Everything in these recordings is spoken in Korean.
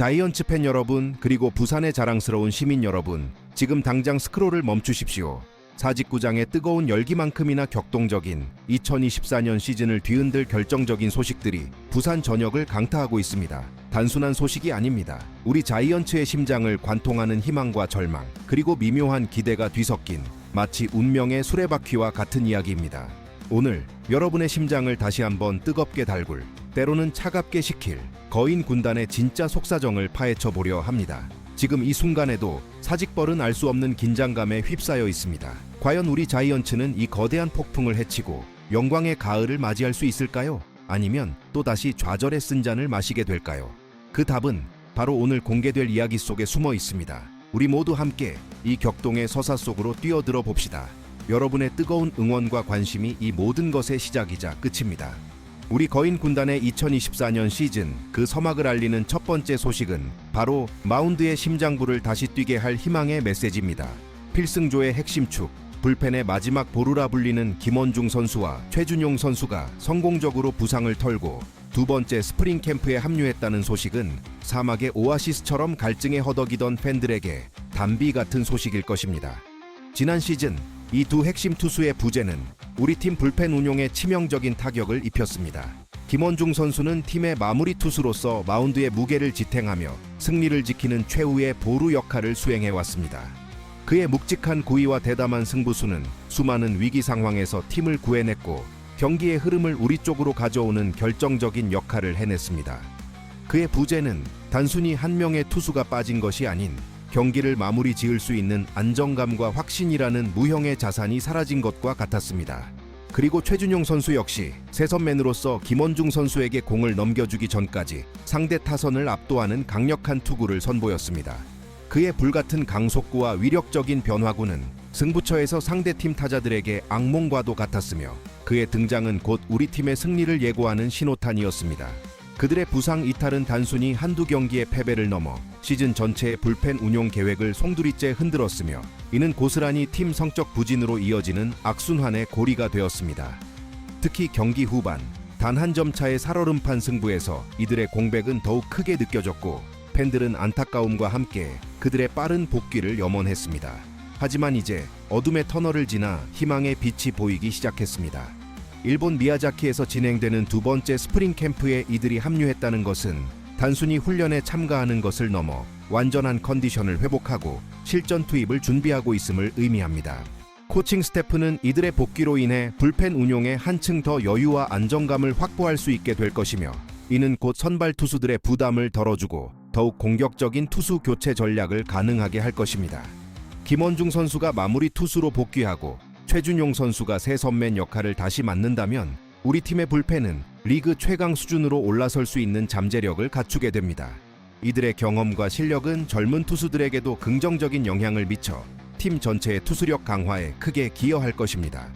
자이언츠 팬 여러분, 그리고 부산의 자랑스러운 시민 여러분, 지금 당장 스크롤을 멈추십시오. 사직구장의 뜨거운 열기만큼이나 격동적인 2024년 시즌을 뒤흔들 결정적인 소식들이 부산 전역을 강타하고 있습니다. 단순한 소식이 아닙니다. 우리 자이언츠의 심장을 관통하는 희망과 절망, 그리고 미묘한 기대가 뒤섞인 마치 운명의 수레바퀴와 같은 이야기입니다. 오늘 여러분의 심장을 다시 한번 뜨겁게 달굴, 때로는 차갑게 식힐 거인 군단의 진짜 속사정을 파헤쳐 보려 합니다. 지금 이 순간에도 사직벌은 알 수 없는 긴장감에 휩싸여 있습니다. 과연 우리 자이언츠는 이 거대한 폭풍을 헤치고 영광의 가을을 맞이할 수 있을까요? 아니면 또다시 좌절의 쓴잔을 마시게 될까요? 그 답은 바로 오늘 공개될 이야기 속에 숨어 있습니다. 우리 모두 함께 이 격동의 서사 속으로 뛰어들어 봅시다. 여러분의 뜨거운 응원과 관심이 이 모든 것의 시작이자 끝입니다. 우리 거인 군단의 2024년 시즌 그 서막을 알리는 첫 번째 소식은 바로 마운드의 심장부를 다시 뛰게 할 희망의 메시지입니다. 필승조의 핵심축, 불펜의 마지막 보루라 불리는 김원중 선수와 최준용 선수가 성공적으로 부상을 털고 두 번째 스프링 캠프에 합류했다는 소식은 사막의 오아시스처럼 갈증에 허덕이던 팬들에게 단비 같은 소식일 것입니다. 지난 시즌 이 두 핵심 투수의 부재는 우리 팀 불펜 운용에 치명적인 타격을 입혔습니다. 김원중 선수는 팀의 마무리 투수로서 마운드의 무게를 지탱하며 승리를 지키는 최후의 보루 역할을 수행해왔습니다. 그의 묵직한 구위와 대담한 승부수는 수많은 위기 상황에서 팀을 구해냈고 경기의 흐름을 우리 쪽으로 가져오는 결정적인 역할을 해냈습니다. 그의 부재는 단순히 한 명의 투수가 빠진 것이 아닌 경기를 마무리 지을 수 있는 안정감과 확신이라는 무형의 자산이 사라진 것과 같았습니다. 그리고 최준용 선수 역시 세선맨으로서 김원중 선수에게 공을 넘겨주기 전까지 상대 타선을 압도하는 강력한 투구를 선보였습니다. 그의 불같은 강속구와 위력적인 변화구는 승부처에서 상대팀 타자들에게 악몽과도 같았으며 그의 등장은 곧 우리 팀의 승리를 예고하는 신호탄이었습니다. 그들의 부상 이탈은 단순히 한두 경기의 패배를 넘어 시즌 전체의 불펜 운용 계획을 송두리째 흔들었으며 이는 고스란히 팀 성적 부진으로 이어지는 악순환의 고리가 되었습니다. 특히 경기 후반 단 한 점 차의 살얼음판 승부에서 이들의 공백은 더욱 크게 느껴졌고 팬들은 안타까움과 함께 그들의 빠른 복귀를 염원했습니다. 하지만 이제 어둠의 터널을 지나 희망의 빛이 보이기 시작했습니다. 일본 미야자키에서 진행되는 두 번째 스프링 캠프에 이들이 합류했다는 것은 단순히 훈련에 참가하는 것을 넘어 완전한 컨디션을 회복하고 실전 투입을 준비하고 있음을 의미합니다. 코칭 스태프는 이들의 복귀로 인해 불펜 운용에 한층 더 여유와 안정감을 확보할 수 있게 될 것이며 이는 곧 선발 투수들의 부담을 덜어주고 더욱 공격적인 투수 교체 전략을 가능하게 할 것입니다. 김원중 선수가 마무리 투수로 복귀하고 최준용 선수가 새 선맨 역할을 다시 맡는다면 우리 팀의 불펜은 리그 최강 수준으로 올라설 수 있는 잠재력을 갖추게 됩니다. 이들의 경험과 실력은 젊은 투수들에게도 긍정적인 영향을 미쳐 팀 전체의 투수력 강화에 크게 기여할 것입니다.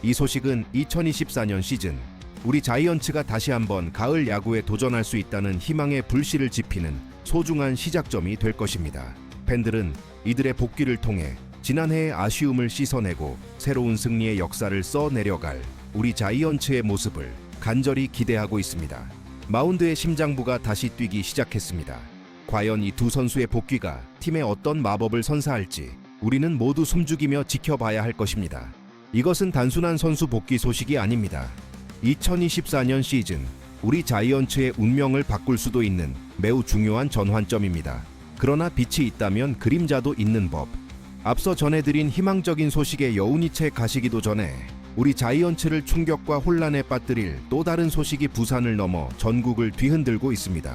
이 소식은 2024년 시즌 우리 자이언츠가 다시 한번 가을 야구에 도전할 수 있다는 희망의 불씨를 지피는 소중한 시작점이 될 것입니다. 팬들은 이들의 복귀를 통해 지난해의 아쉬움을 씻어내고 새로운 승리의 역사를 써내려갈 우리 자이언츠의 모습을 간절히 기대하고 있습니다. 마운드의 심장부가 다시 뛰기 시작했습니다. 과연 이 두 선수의 복귀가 팀에 어떤 마법을 선사할지 우리는 모두 숨죽이며 지켜봐야 할 것입니다. 이것은 단순한 선수 복귀 소식이 아닙니다. 2024년 시즌 우리 자이언츠의 운명을 바꿀 수도 있는 매우 중요한 전환점입니다. 그러나 빛이 있다면 그림자도 있는 법. 앞서 전해드린 희망적인 소식의 여운이 채 가시기도 전에 우리 자이언츠를 충격과 혼란에 빠뜨릴 또 다른 소식이 부산을 넘어 전국을 뒤흔들고 있습니다.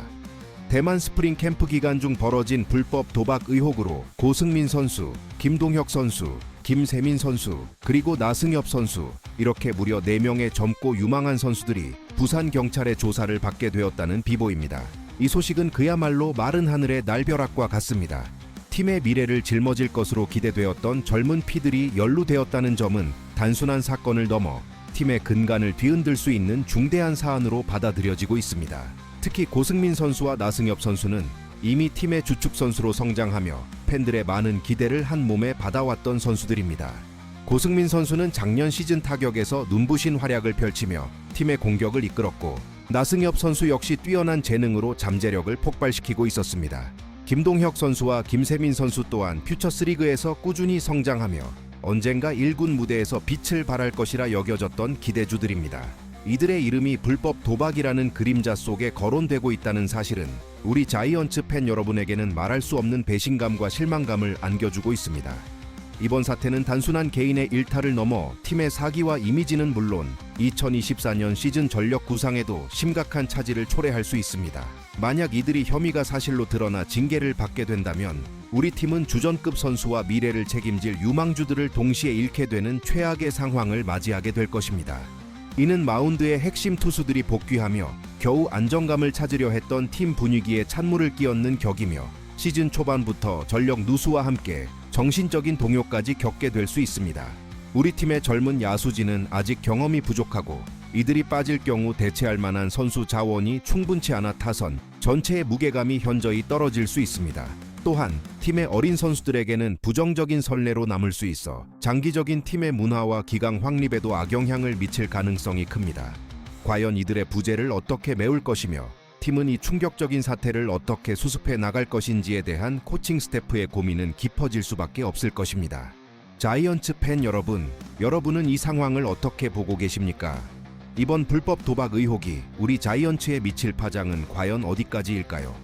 대만 스프링 캠프 기간 중 벌어진 불법 도박 의혹으로 고승민 선수, 김동혁 선수, 김세민 선수, 그리고 나승엽 선수 이렇게 무려 4명의 젊고 유망한 선수들이 부산 경찰의 조사를 받게 되었다는 비보입니다. 이 소식은 그야말로 마른 하늘의 날벼락과 같습니다. 팀의 미래를 짊어질 것으로 기대되었던 젊은 피들이 연루되었다는 점은 단순한 사건을 넘어 팀의 근간을 뒤흔들 수 있는 중대한 사안으로 받아들여지고 있습니다. 특히 고승민 선수와 나승엽 선수는 이미 팀의 주축 선수로 성장하며 팬들의 많은 기대를 한 몸에 받아왔던 선수들입니다. 고승민 선수는 작년 시즌 타격에서 눈부신 활약을 펼치며 팀의 공격을 이끌었고 나승엽 선수 역시 뛰어난 재능으로 잠재력을 폭발시키고 있었습니다. 김동혁 선수와 김세민 선수 또한 퓨처스리그에서 꾸준히 성장하며 언젠가 1군 무대에서 빛을 발할 것이라 여겨졌던 기대주들입니다. 이들의 이름이 불법 도박이라는 그림자 속에 거론되고 있다는 사실은 우리 자이언츠 팬 여러분에게는 말할 수 없는 배신감과 실망감을 안겨주고 있습니다. 이번 사태는 단순한 개인의 일탈을 넘어 팀의 사기와 이미지는 물론 2024년 시즌 전력 구상에도 심각한 차질을 초래할 수 있습니다. 만약 이들이 혐의가 사실로 드러나 징계를 받게 된다면 우리 팀은 주전급 선수와 미래를 책임질 유망주들을 동시에 잃게 되는 최악의 상황을 맞이하게 될 것입니다. 이는 마운드의 핵심 투수들이 복귀하며 겨우 안정감을 찾으려 했던 팀 분위기에 찬물을 끼얹는 격이며 시즌 초반부터 전력 누수와 함께 정신적인 동요까지 겪게 될 수 있습니다. 우리 팀의 젊은 야수진은 아직 경험이 부족하고 이들이 빠질 경우 대체할 만한 선수 자원이 충분치 않아 타선 전체의 무게감이 현저히 떨어질 수 있습니다. 또한 팀의 어린 선수들에게는 부정적인 선례로 남을 수 있어 장기적인 팀의 문화와 기강 확립에도 악영향을 미칠 가능성이 큽니다. 과연 이들의 부재를 어떻게 메울 것이며 팀은 이 충격적인 사태를 어떻게 수습해 나갈 것인지에 대한 코칭 스태프의 고민은 깊어질 수밖에 없을 것입니다. 자이언츠 팬 여러분, 여러분은 이 상황을 어떻게 보고 계십니까? 이번 불법 도박 의혹이 우리 자이언츠에 미칠 파장은 과연 어디까지일까요?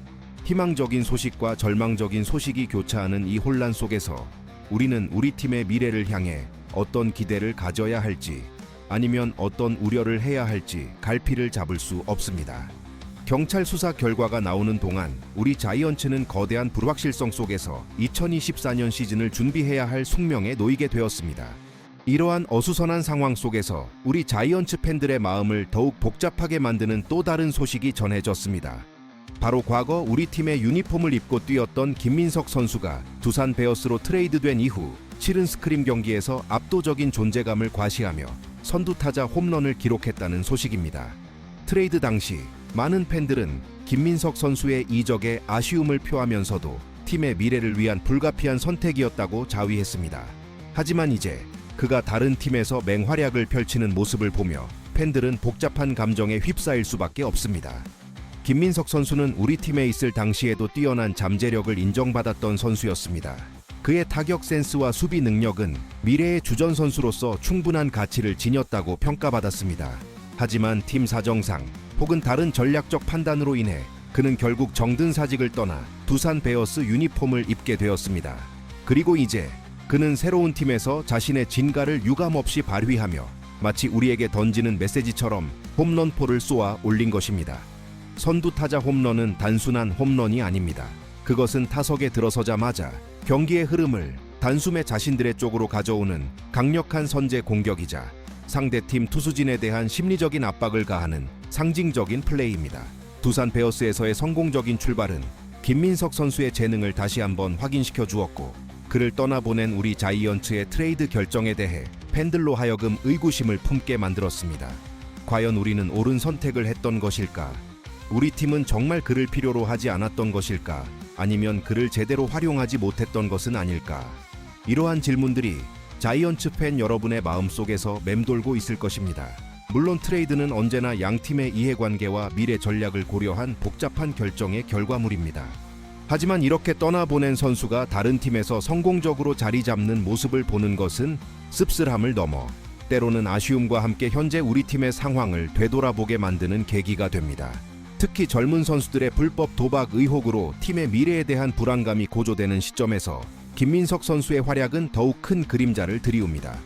희망적인 소식과 절망적인 소식이 교차하는 이 혼란 속에서 우리는 우리 팀의 미래를 향해 어떤 기대를 가져야 할지 아니면 어떤 우려를 해야 할지 갈피를 잡을 수 없습니다. 경찰 수사 결과가 나오는 동안 우리 자이언츠는 거대한 불확실성 속에서 2024년 시즌을 준비해야 할 숙명에 놓이게 되었습니다. 이러한 어수선한 상황 속에서 우리 자이언츠 팬들의 마음을 더욱 복잡하게 만드는 또 다른 소식이 전해졌습니다. 바로 과거 우리 팀의 유니폼을 입고 뛰었던 김민석 선수가 두산 베어스로 트레이드된 이후 치른 스크림 경기에서 압도적인 존재감을 과시하며 선두타자 홈런을 기록했다는 소식입니다. 트레이드 당시 많은 팬들은 김민석 선수의 이적에 아쉬움을 표하면서도 팀의 미래를 위한 불가피한 선택이었다고 자위했습니다. 하지만 이제 그가 다른 팀에서 맹활약을 펼치는 모습을 보며 팬들은 복잡한 감정에 휩싸일 수밖에 없습니다. 김민석 선수는 우리 팀에 있을 당시에도 뛰어난 잠재력을 인정받았던 선수였습니다. 그의 타격 센스와 수비 능력은 미래의 주전 선수로서 충분한 가치를 지녔다고 평가받았습니다. 하지만 팀 사정상 혹은 다른 전략적 판단으로 인해 그는 결국 정든 사직을 떠나 두산 베어스 유니폼을 입게 되었습니다. 그리고 이제 그는 새로운 팀에서 자신의 진가를 유감없이 발휘하며 마치 우리에게 던지는 메시지처럼 홈런포를 쏘아 올린 것입니다. 선두타자 홈런은 단순한 홈런이 아닙니다. 그것은 타석에 들어서자마자 경기의 흐름을 단숨에 자신들의 쪽으로 가져오는 강력한 선제 공격이자 상대팀 투수진에 대한 심리적인 압박을 가하는 상징적인 플레이입니다. 두산 베어스에서의 성공적인 출발은 김민석 선수의 재능을 다시 한번 확인시켜 주었고 그를 떠나보낸 우리 자이언츠의 트레이드 결정에 대해 팬들로 하여금 의구심을 품게 만들었습니다. 과연 우리는 옳은 선택을 했던 것일까? 우리 팀은 정말 그를 필요로 하지 않았던 것일까? 아니면 그를 제대로 활용하지 못했던 것은 아닐까? 이러한 질문들이 자이언츠 팬 여러분의 마음속에서 맴돌고 있을 것입니다. 물론 트레이드는 언제나 양팀의 이해관계와 미래 전략을 고려한 복잡한 결정의 결과물입니다. 하지만 이렇게 떠나보낸 선수가 다른 팀에서 성공적으로 자리 잡는 모습을 보는 것은 씁쓸함을 넘어 때로는 아쉬움과 함께 현재 우리 팀의 상황을 되돌아보게 만드는 계기가 됩니다. 특히 젊은 선수들의 불법 도박 의혹으로 팀의 미래에 대한 불안감이 고조되는 시점에서 김민석 선수의 활약은 더욱 큰 그림자를 드리웁니다.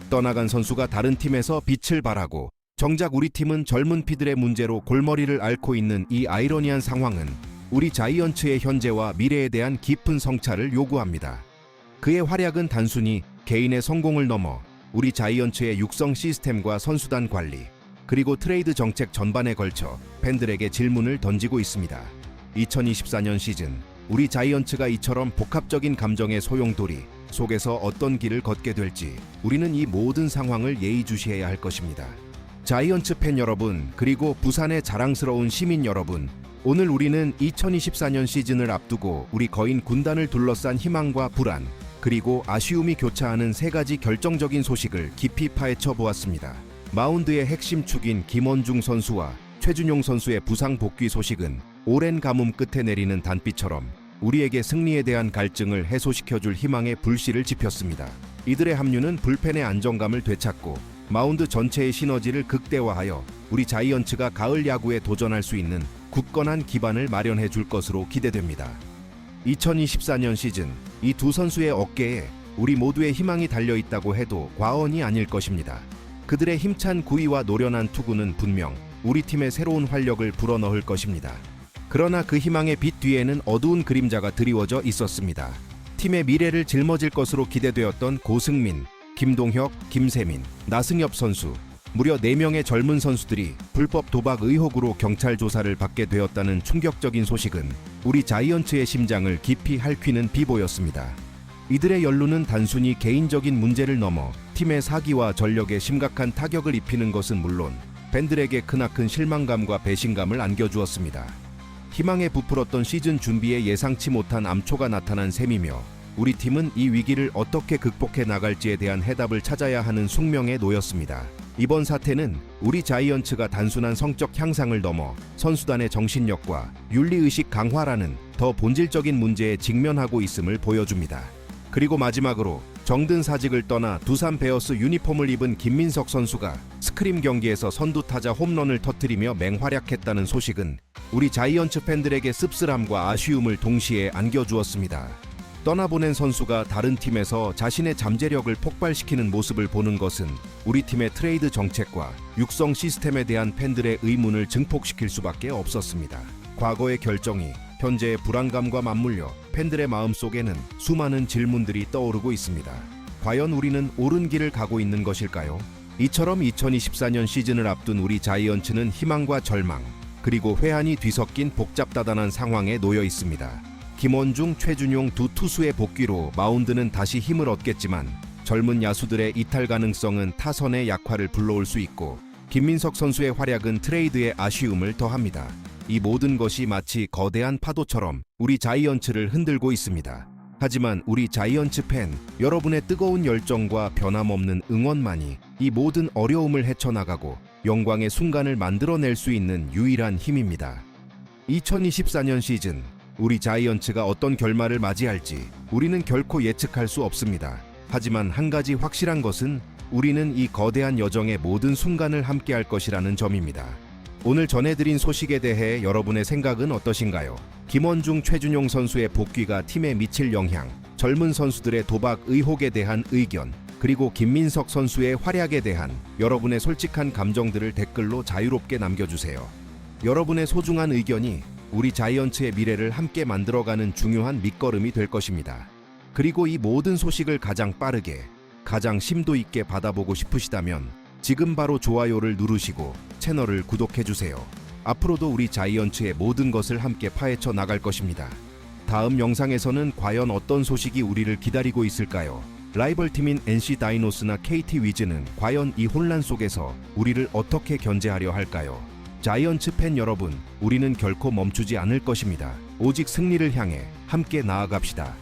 떠나간 선수가 다른 팀에서 빛을 발하고 정작 우리 팀은 젊은 피들의 문제로 골머리를 앓고 있는 이 아이러니한 상황은 우리 자이언츠의 현재와 미래에 대한 깊은 성찰을 요구합니다. 그의 활약은 단순히 개인의 성공을 넘어 우리 자이언츠의 육성 시스템과 선수단 관리, 그리고 트레이드 정책 전반에 걸쳐 팬들에게 질문을 던지고 있습니다. 2024년 시즌, 우리 자이언츠가 이처럼 복합적인 감정의 소용돌이 속에서 어떤 길을 걷게 될지 우리는 이 모든 상황을 예의주시해야 할 것입니다. 자이언츠 팬 여러분, 그리고 부산의 자랑스러운 시민 여러분, 오늘 우리는 2024년 시즌을 앞두고 우리 거인 군단을 둘러싼 희망과 불안, 그리고 아쉬움이 교차하는 세 가지 결정적인 소식을 깊이 파헤쳐 보았습니다. 마운드의 핵심 축인 김원중 선수와 최준용 선수의 부상 복귀 소식은 오랜 가뭄 끝에 내리는 단비처럼 우리에게 승리에 대한 갈증을 해소시켜줄 희망의 불씨를 지폈습니다. 이들의 합류는 불펜의 안정감을 되찾고 마운드 전체의 시너지를 극대화하여 우리 자이언츠가 가을 야구에 도전할 수 있는 굳건한 기반을 마련해 줄 것으로 기대됩니다. 2024년 시즌 이 두 선수의 어깨에 우리 모두의 희망이 달려 있다고 해도 과언이 아닐 것입니다. 그들의 힘찬 구위와 노련한 투구는 분명 우리 팀의 새로운 활력을 불어넣을 것입니다. 그러나 그 희망의 빛 뒤에는 어두운 그림자가 드리워져 있었습니다. 팀의 미래를 짊어질 것으로 기대되었던 고승민, 김동혁, 김세민, 나승엽 선수, 무려 4명의 젊은 선수들이 불법 도박 의혹으로 경찰 조사를 받게 되었다는 충격적인 소식은 우리 자이언츠의 심장을 깊이 핥히는 비보였습니다. 이들의 연루는 단순히 개인적인 문제를 넘어 팀의 사기와 전력에 심각한 타격을 입히는 것은 물론 팬들에게 크나큰 실망감과 배신감을 안겨주었습니다. 희망에 부풀었던 시즌 준비에 예상치 못한 암초가 나타난 셈이며 우리 팀은 이 위기를 어떻게 극복해 나갈지에 대한 해답을 찾아야 하는 숙명에 놓였습니다. 이번 사태는 우리 자이언츠가 단순한 성적 향상을 넘어 선수단의 정신력과 윤리의식 강화라는 더 본질적인 문제에 직면하고 있음을 보여줍니다. 그리고 마지막으로 정든 사직을 떠나 두산 베어스 유니폼을 입은 김민석 선수가 스크림 경기에서 선두 타자 홈런을 터뜨리며 맹활약했다는 소식은 우리 자이언츠 팬들에게 씁쓸함과 아쉬움을 동시에 안겨주었습니다. 떠나보낸 선수가 다른 팀에서 자신의 잠재력을 폭발시키는 모습을 보는 것은 우리 팀의 트레이드 정책과 육성 시스템에 대한 팬들의 의문을 증폭시킬 수밖에 없었습니다. 과거의 결정이 현재의 불안감과 맞물려 팬들의 마음속에는 수많은 질문들이 떠오르고 있습니다. 과연 우리는 옳은 길을 가고 있는 것일까요? 이처럼 2024년 시즌을 앞둔 우리 자이언츠는 희망과 절망, 그리고 회한이 뒤섞인 복잡다단한 상황에 놓여 있습니다. 김원중, 최준용 두 투수의 복귀로 마운드는 다시 힘을 얻겠지만 젊은 야수들의 이탈 가능성은 타선의 약화를 불러올 수 있고 김민석 선수의 활약은 트레이드의 아쉬움을 더합니다. 이 모든 것이 마치 거대한 파도처럼 우리 자이언츠를 흔들고 있습니다. 하지만 우리 자이언츠 팬 여러분의 뜨거운 열정과 변함없는 응원만이 이 모든 어려움을 헤쳐나가고 영광의 순간을 만들어낼 수 있는 유일한 힘입니다. 2024년 시즌 우리 자이언츠가 어떤 결말을 맞이할지 우리는 결코 예측할 수 없습니다. 하지만 한 가지 확실한 것은 우리는 이 거대한 여정의 모든 순간을 함께할 것이라는 점입니다. 오늘 전해드린 소식에 대해 여러분의 생각은 어떠신가요? 김원중, 최준용 선수의 복귀가 팀에 미칠 영향, 젊은 선수들의 도박 의혹에 대한 의견, 그리고 김민석 선수의 활약에 대한 여러분의 솔직한 감정들을 댓글로 자유롭게 남겨주세요. 여러분의 소중한 의견이 우리 자이언츠의 미래를 함께 만들어가는 중요한 밑거름이 될 것입니다. 그리고 이 모든 소식을 가장 빠르게, 가장 심도 있게 받아보고 싶으시다면 지금 바로 좋아요를 누르시고 채널을 구독해주세요. 앞으로도 우리 자이언츠의 모든 것을 함께 파헤쳐 나갈 것입니다. 다음 영상에서는 과연 어떤 소식이 우리를 기다리고 있을까요? 라이벌팀인 NC 다이노스나 KT 위즈는 과연 이 혼란 속에서 우리를 어떻게 견제하려 할까요? 자이언츠 팬 여러분, 우리는 결코 멈추지 않을 것입니다. 오직 승리를 향해 함께 나아갑시다.